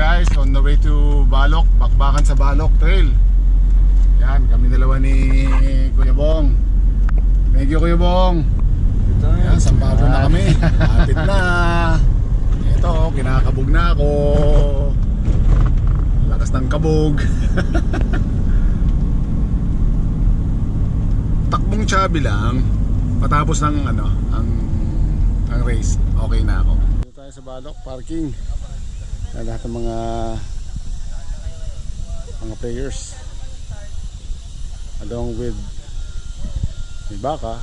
guys, on the way to Balok, bakbakan sa Balok Trail. Yan, kami dalawa ni Kuya Bong. Thank you Kuya Bong. Yan, San Pablo na kami. Lapit na. Ito, kinakabog na ako. Lakas ng kabog. Takbong chubby lang. Patapos ng ang race, okay na ako. Dito tayo sa Balok, parking. Lahat ng mga players along with may baka.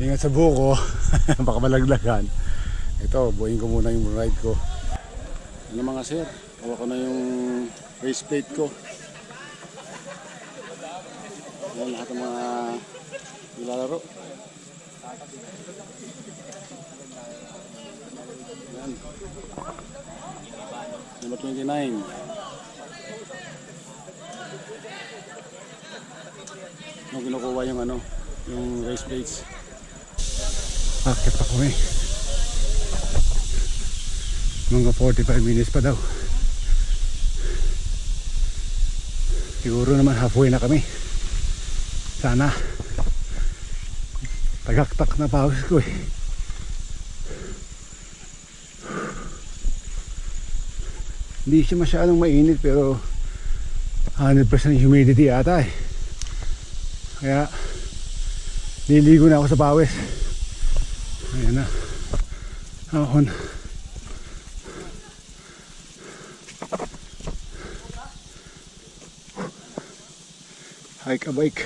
Ingat sa buko. Baka malaglagan. Ito, buuin ko muna yung ride ko. Ano mga sir, hawa ko na yung race plate ko. Yan lahat ng mga nilalaro. Yan. Number 29. Nung kinukuha yung yung race plates. Akit pa kami. Mga 45 minutes pa daw. Siguro naman halfway na kami. Sana. Tagaktak na pawis ko eh. Hindi siya masyadong mainit pero 100% humidity ata eh. Kaya liligo na ako sa pawis. Ayan na. Ahon. Hike a bike.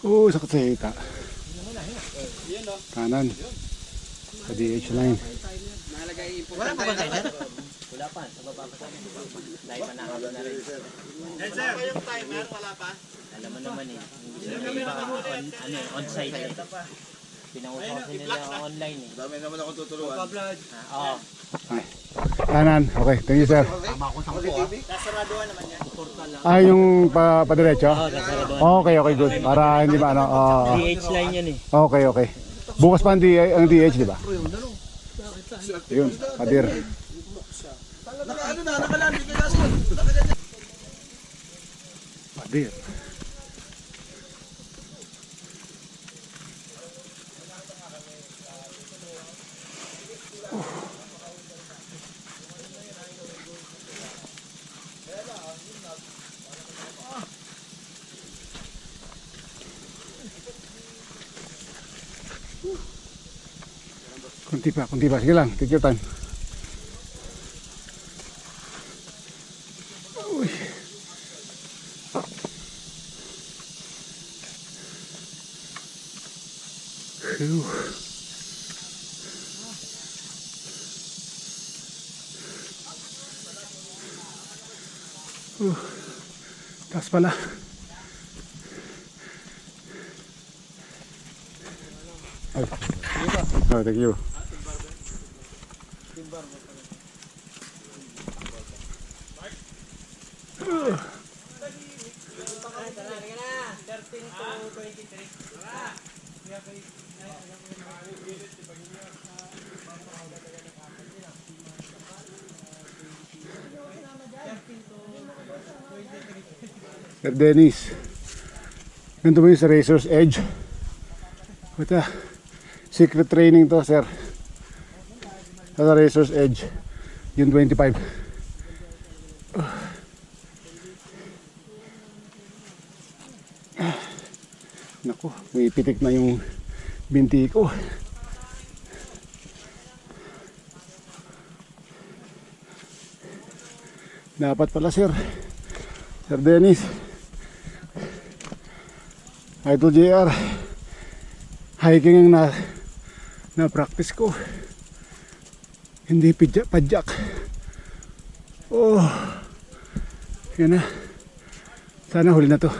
Oh, sakit sa hita. Kanan. Sa DH line. Wala pa ba timer? Wala pa. Sa baba pa sa live pa nakalo na rin. Sir, yung timer wala pa? Alam mo naman eh. Hindi ba on-site eh. Pinangutosin nila online eh. Dami naman ako tuturuan. Oo. Kanan. Okay, thank you sir. Tama ko sa kuha. Nasaraduan naman yan. Ah, yung pa-diretso? Oo, nasaraduan. Okay, okay, good. Para hindi ba DH line yan eh. Okay, okay. Bukas pa ang DH, di ba? Yun, Kadir. Nakalandi ka kasi. Kadir. Kunti pa. Sige lang. Take your time. Uy. Phew. Taas pala. Ay. Oh, thank you. Sir Dennis, ganito mo yung sa Razor's Edge. Ito, secret training to sir. Sa Razor's Edge, yung 25. Naku, may pitik na yung binti ko. Dapat pala Sir Dennis, Idol JR, hiking ang na practice ko, hindi padyak. Oh, yan na. Sana huli na to.